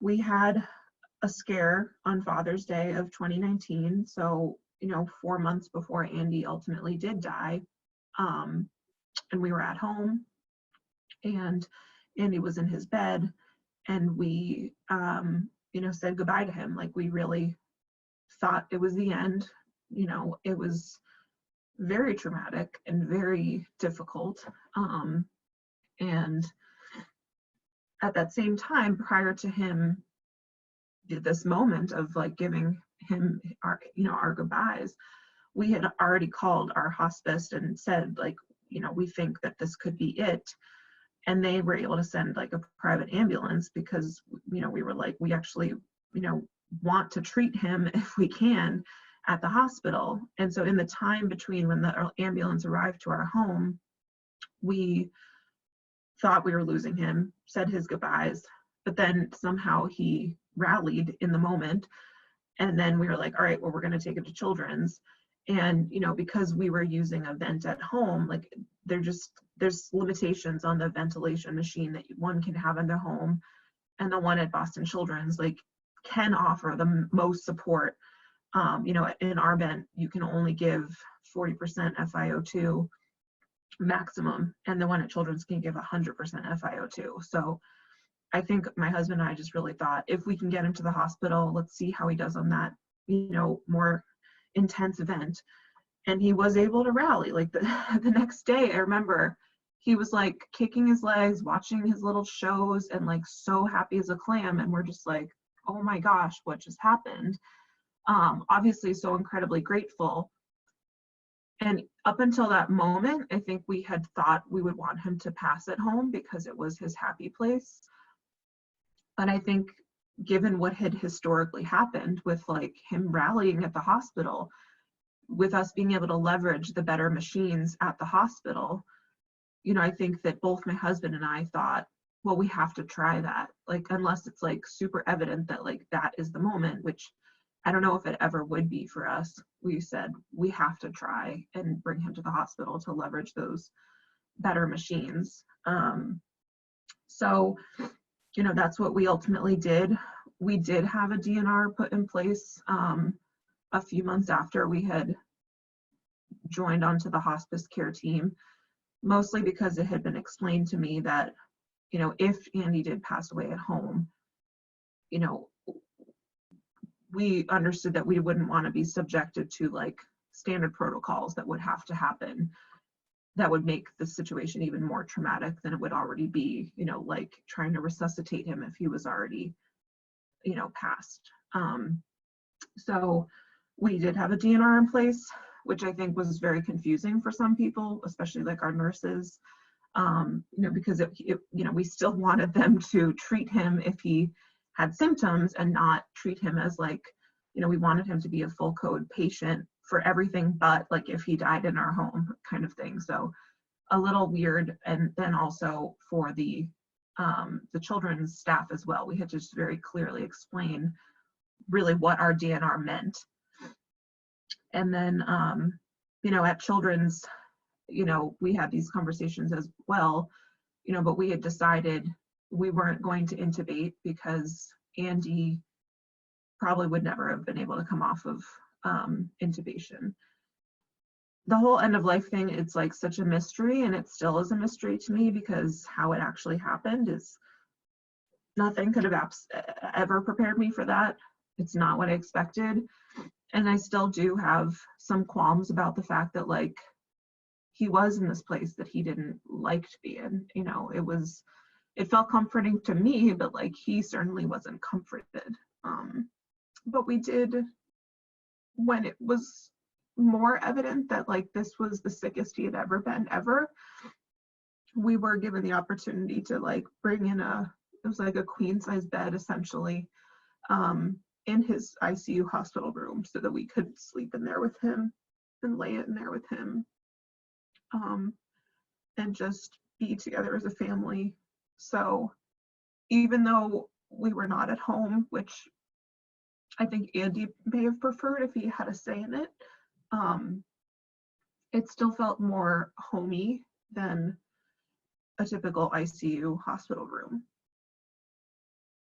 we had a scare on Father's Day of 2019. So, 4 months before Andy ultimately did die. And we were at home, and Andy was in his bed, and we, said goodbye to him. Like, we really thought it was the end. It was very traumatic and very difficult. And at that same time, prior to him, this moment of like giving him our goodbyes, we had already called our hospice and said, like, we think that this could be it. And they were able to send like a private ambulance because, we were like, we actually, want to treat him if we can at the hospital. And so in the time between when the ambulance arrived to our home, we thought we were losing him, said his goodbyes, but then somehow he rallied in the moment. And then we were like, all right, well, we're going to take him to Children's. And, because we were using a vent at home, like there's limitations on the ventilation machine that one can have in their home. And the one at Boston Children's, like, can offer the most support. In our vent, you can only give 40% FiO2 maximum, and the one at Children's can give 100% FiO2. So I think my husband and I just really thought, if we can get him to the hospital, let's see how he does on that, more intense event. And he was able to rally. Like the next day, I remember he was like kicking his legs, watching his little shows, and like so happy as a clam. And we're just like, oh my gosh, what just happened? Obviously so incredibly grateful. And up until that moment, I think we had thought we would want him to pass at home because it was his happy place. But I think given what had historically happened with like him rallying at the hospital, with us being able to leverage the better machines at the hospital, I think that both my husband and I thought, well, we have to try that. Like, unless it's like super evident that like that is the moment, which I don't know if it ever would be for us. We said we have to try and bring him to the hospital to leverage those better machines. So, that's what we ultimately did. We did have a DNR put in place a few months after we had joined onto the hospice care team, mostly because it had been explained to me that, if Andy did pass away at home, we understood that we wouldn't want to be subjected to like standard protocols that would have to happen that would make the situation even more traumatic than it would already be, like trying to resuscitate him if he was already, passed. So we did have a DNR in place, which I think was very confusing for some people, especially like our nurses, because we still wanted them to treat him if he had symptoms and not treat him as like, we wanted him to be a full code patient for everything but like if he died in our home kind of thing. So a little weird. And then also for the children's staff as well, we had to just very clearly explain really what our DNR meant. And then, at Children's, we had these conversations as well, but we had decided we weren't going to intubate because Andy probably would never have been able to come off of intubation. The whole end of life thing, it's like such a mystery, and it still is a mystery to me because how it actually happened is nothing could have ever prepared me for that. It's not what I expected. And I still do have some qualms about the fact that like he was in this place that he didn't like to be in. It felt comforting to me, but like he certainly wasn't comforted. But we did, when it was more evident that like this was the sickest he had ever been ever, we were given the opportunity to like bring in it was like a queen size bed essentially, in his ICU hospital room so that we could sleep in there with him and lay in there with him, and just be together as a family. So even though we were not at home, which I think Andy may have preferred if he had a say in it, it still felt more homey than a typical ICU hospital room.